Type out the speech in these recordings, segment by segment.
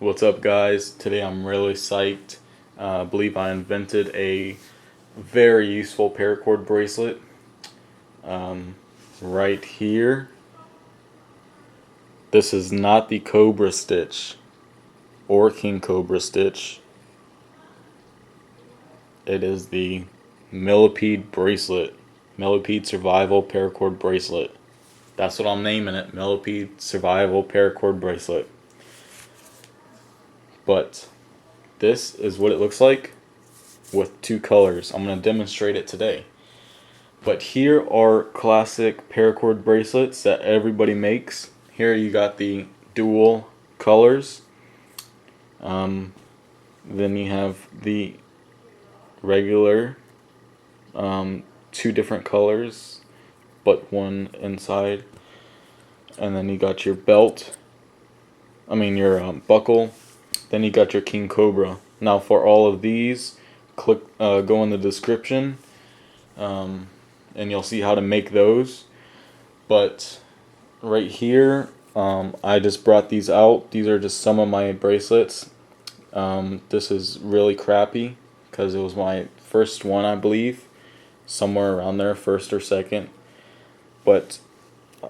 What's up, guys? Today I'm really psyched. I believe I invented a very useful paracord bracelet. Right here. This is not the Cobra Stitch or King Cobra Stitch. It is the Millipede Bracelet. Millipede Survival Paracord Bracelet. That's what I'm naming it. Millipede Survival Paracord Bracelet. But this is what it looks like with two colors. I'm going to demonstrate it today. But here are classic paracord bracelets that everybody makes. Here you got the dual colors. Then you have the regular two different colors, but one inside. And then you got your belt. Your buckle. Then you got your King Cobra. Now for all of these, go in the description, and you'll see how to make those. But right here, I just brought these out. These are just some of my bracelets. This is really crappy because it was my first one, I believe, somewhere around there, first or second. But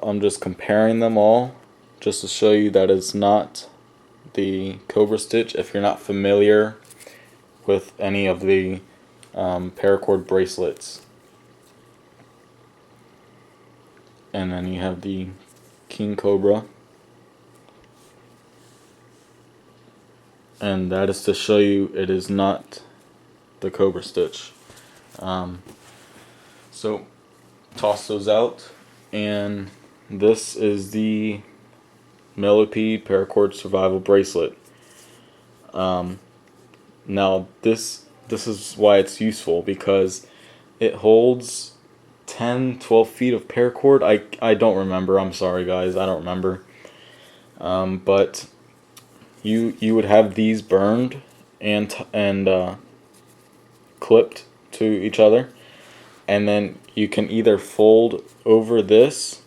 I'm just comparing them all just to show you that it's not the Cobra Stitch. If you're not familiar with any of the paracord bracelets. And then you have the King Cobra. And that is to show you it is not the Cobra Stitch. So toss those out, and this is the Millipede Paracord Survival Bracelet. Now this is why it's useful, because it holds 10-12 feet of paracord. I don't remember. I'm sorry, guys. I don't remember. But you would have these burned and clipped to each other, and then you can either fold over this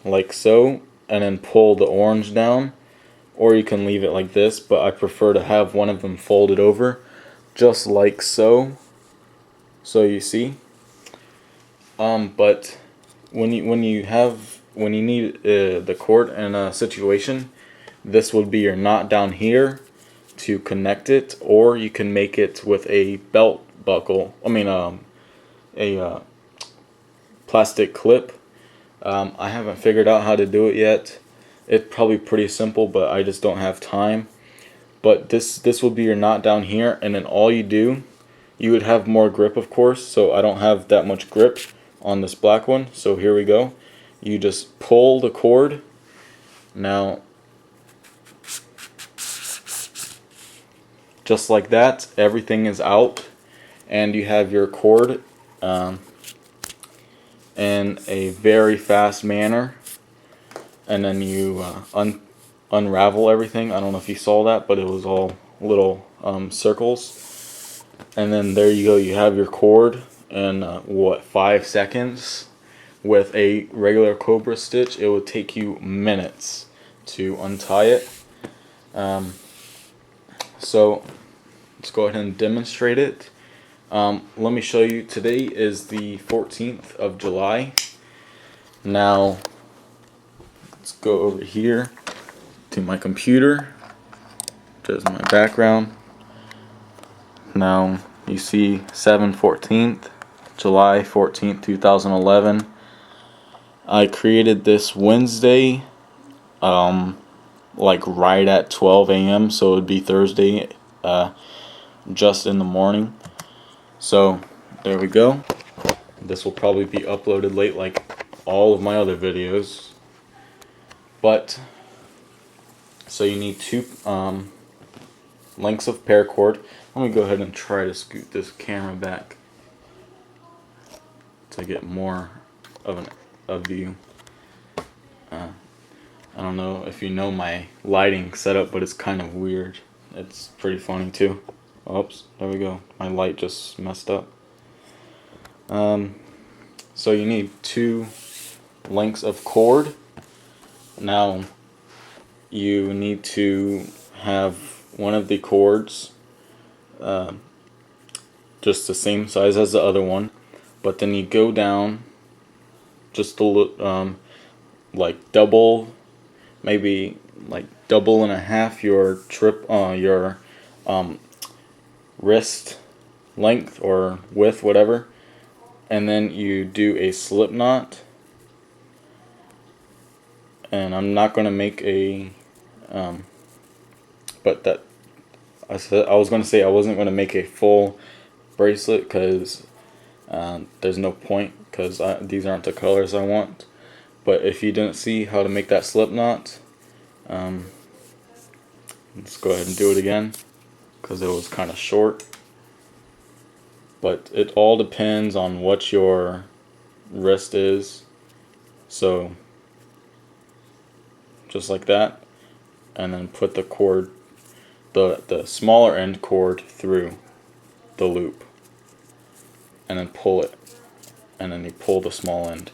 like so and then pull the orange down, or you can leave it like this, but I prefer to have one of them folded over just like so. So you see, but when you need the cord in a situation, this would be your knot down here to connect it, or you can make it with a belt buckle. A plastic clip. I haven't figured out how to do it yet. It's probably pretty simple, but I just don't have time. But this will be your knot down here, and then all you do, you would have more grip, of course, so I don't have that much grip on this black one. So here we go. You just pull the cord. Now, just like that, everything is out, and you have your cord in a very fast manner. And then you unravel everything. I don't know if you saw that, but it was all little circles. And then there you go. You have your cord in 5 seconds. With a regular Cobra Stitch, it would take you minutes to untie it. So let's go ahead and demonstrate it. Let me show you. Today is the 14th of July. Now let's go over here to my computer, which is my background. Now you see 7/14th, July 14th, 2011. I created this Wednesday, like right at 12 a.m. So it would be Thursday, just in the morning. So there we go. This will probably be uploaded late, like all of my other videos. But so you need two lengths of paracord. Let me go ahead and try to scoot this camera back to get more of a view. I don't know if you know my lighting setup, but it's kind of weird. It's pretty funny too. Oops, there we go. My light just messed up. So you need two lengths of cord. Now, you need to have one of the cords just the same size as the other one, but then you go down just a little, like double, maybe like double and a half your your wrist length or width, whatever, and then you do a slip knot. And I'm not going to make a but that I was going to say I wasn't going to make a full bracelet because there's no point, because these aren't the colors I want. But if you didn't see how to make that slip knot, let's go ahead and do it again because it was kind of short. But it all depends on what your wrist is. So just like that, and then put the cord, the smaller end cord, through the loop, and then pull it, and then you pull the small end.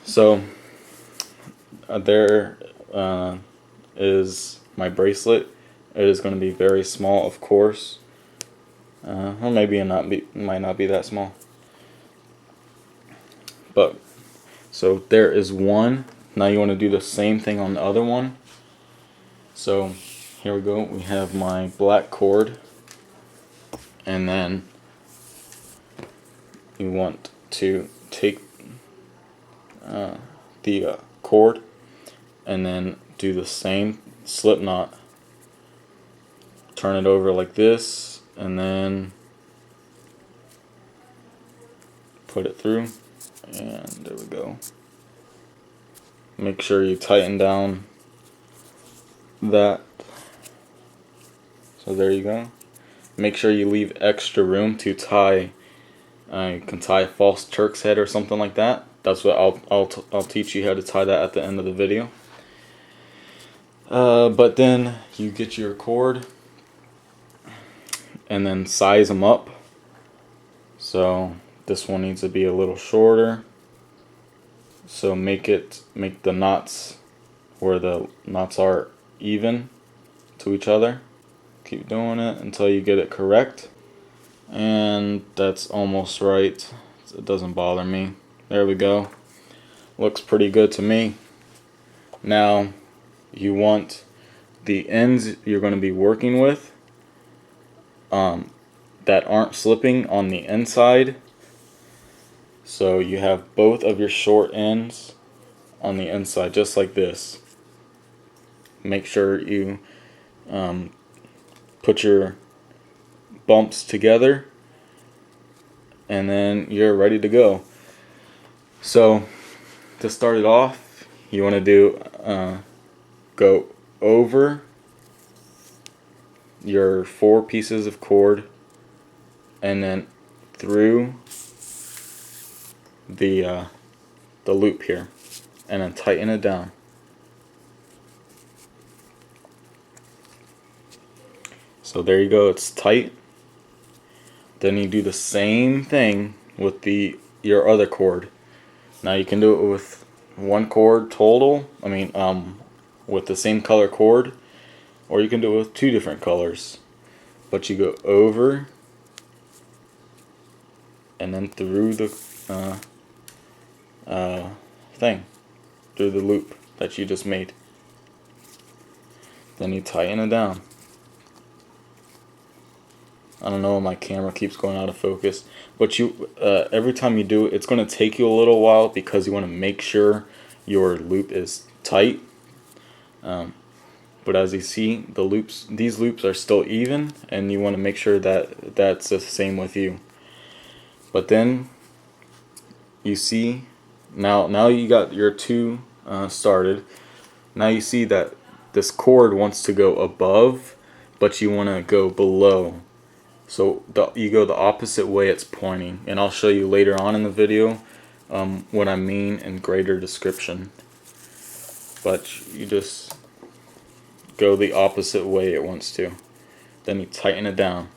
So there is my bracelet. It is going to be very small, of course, or maybe it might not be that small. But so there is one. Now you want to do the same thing on the other one. So here we go. We have my black cord, and then you want to take the cord and then do the same slip knot. Turn it over like this, and then put it through, and there we go. Make sure you tighten down that. So there you go. Make sure you leave extra room to tie. You can tie a false Turk's head or something like that. That's what I'll teach you how to tie that at the end of the video. But then you get your cord and then size them up. So this one needs to be a little shorter. So make the knots where the knots are even to each other. Keep doing it until you get it correct. And that's almost right. It doesn't bother me. There we go. Looks pretty good to me. Now you want the ends you're going to be working with that aren't slipping on the inside. So you have both of your short ends on the inside, just like this. Make sure you put your bumps together, and then you're ready to go. So to start it off, you want to do go over your 4 pieces of cord and then through the loop here, and then tighten it down. So there you go, it's tight. Then you do the same thing with your other cord. Now you can do it with one cord total, with the same color cord, or you can do it with 2 different colors. But you go over and then through the through the loop that you just made. Then you tighten it down. I don't know, my camera keeps going out of focus, but you every time you do it, it's going to take you a little while because you want to make sure your loop is tight. But as you see, these loops are still even, and you want to make sure that that's the same with you. But then you see, now you got your 2 started. Now you see that this cord wants to go above, but you want to go below. So you go the opposite way it's pointing, and I'll show you later on in the video what I mean in greater description. But you just go the opposite way it wants to. Then you tighten it down.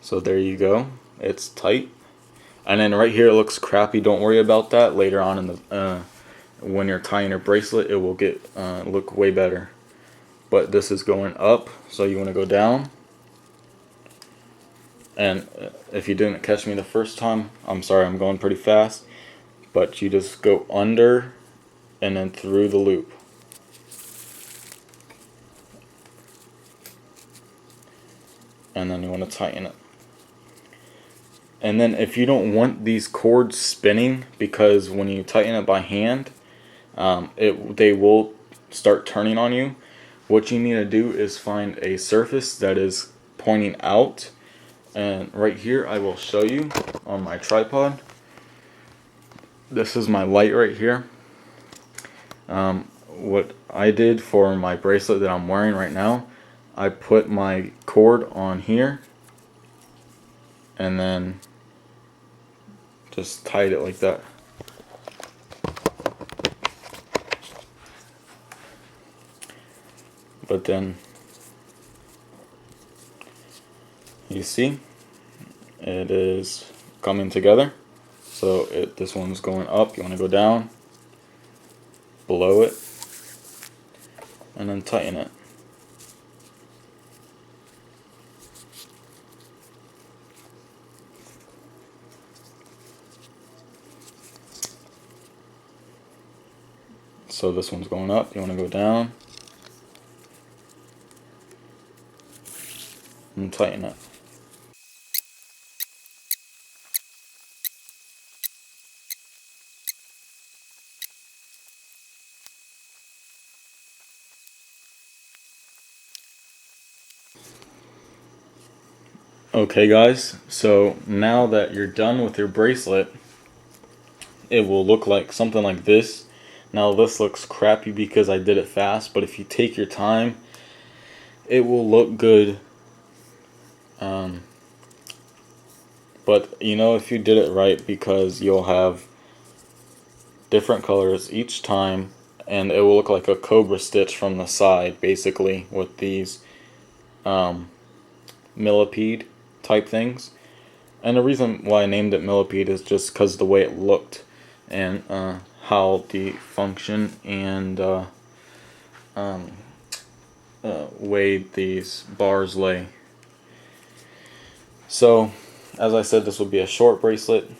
So there you go. It's tight. And then right here it looks crappy. Don't worry about that. Later on in the when you're tying your bracelet, it will get look way better. But this is going up, so you want to go down. And if you didn't catch me the first time, I'm sorry, I'm going pretty fast. But you just go under and then through the loop. And then you want to tighten it. And then if you don't want these cords spinning, because when you tighten it by hand, they will start turning on you. What you need to do is find a surface that is pointing out. And right here I will show you on my tripod. This is my light right here. What I did for my bracelet that I'm wearing right now, I put my cord on here and then just tied it like that. But then you see it is coming together. So this one's going up, you want to go down, below it, and then tighten it. So this one's going up, you want to go down and tighten it. Okay guys, so now that you're done with your bracelet, it will look like something like this. Now this looks crappy because I did it fast, but if you take your time, it will look good. But you know, if you did it right, because you'll have different colors each time, and it will look like a cobra stitch from the side, basically, with these millipede type things. And the reason why I named it millipede is just because the way it looked and how the function and way these bars lay. So as I said, this will be a short bracelet.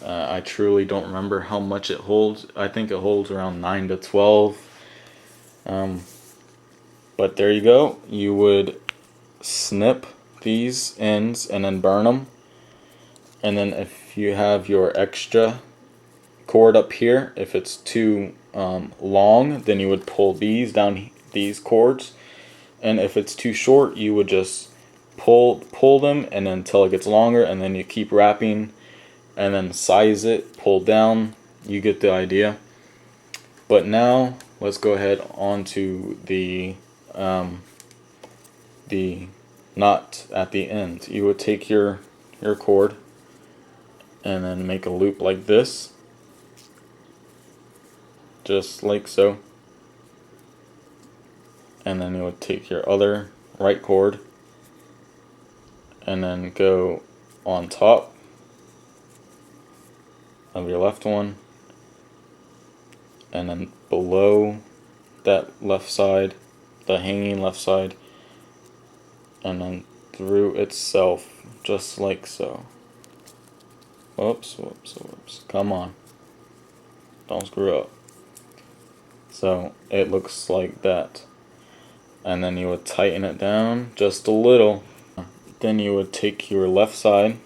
I truly don't remember how much it holds. I think it holds around 9 to 12. But there you go. You would snip these ends and then burn them. And then if you have your extra cord up here, if it's too long, then you would pull these down, these cords. And if it's too short, you would just pull them and then until it gets longer, and then you keep wrapping and then size it, pull down. You get the idea. But now let's go ahead onto the knot at the end. You would take your cord and then make a loop like this, just like so. And then you would take your other right cord and then go on top of your left one, and then below that left side, the hanging left side, and then through itself, just like so. Whoops, whoops, whoops. Come on. Don't screw up. So it looks like that. And then you would tighten it down just a little. Then you would take your left side,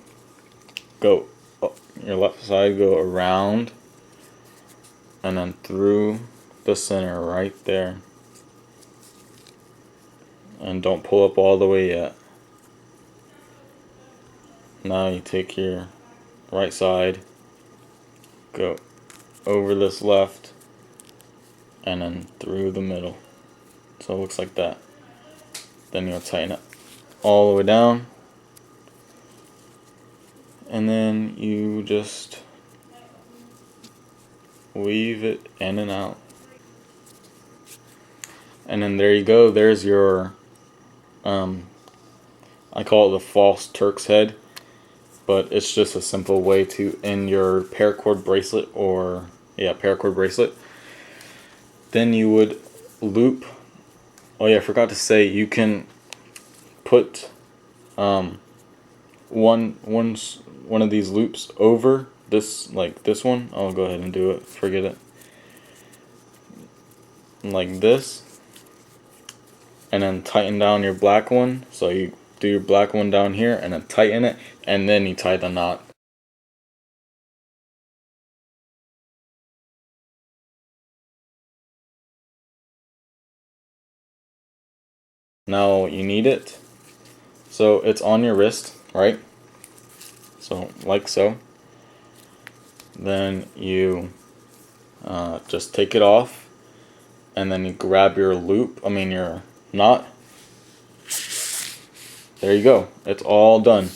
go around, and then through the center right there. And don't pull up all the way yet. Now you take your right side, go over this left, and then through the middle. So it looks like that. Then you'll tighten it all the way down, and then you just weave it in and out. And then there you go. There's your I call it the false Turk's head, but it's just a simple way to end your paracord bracelet, or yeah, paracord bracelet. Then you would loop. Oh yeah, I forgot to say, you can put one of these loops over this, like this one. I'll go ahead and do it. Forget it. Like this, and then tighten down your black one. So you do your black one down here, and then tighten it, and then you tie the knot. Now you need it. So it's on your wrist, right? So like so. Then you just take it off, and then you grab your loop, your knot. There you go. It's all done.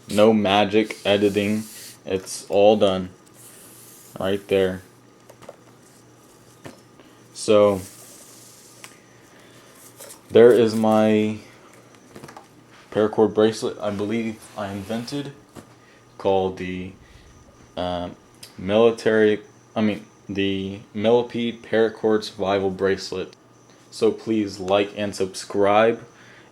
No magic editing. It's all done. Right there. So there is my paracord bracelet I believe I invented, called the the Millipede Paracord Survival Bracelet. So please like and subscribe.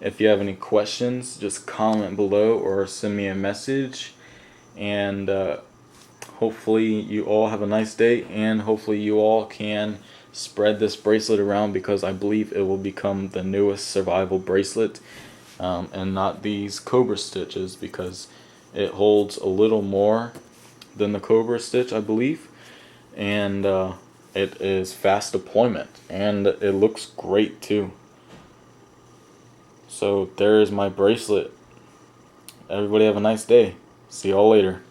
If you have any questions, just comment below or send me a message. And hopefully you all have a nice day, and hopefully you all can spread this bracelet around, because I believe it will become the newest survival bracelet, and not these Cobra stitches, because it holds a little more than the Cobra stitch, I believe. And it is fast deployment, and it looks great too. So there is my bracelet. Everybody have a nice day. See y'all later.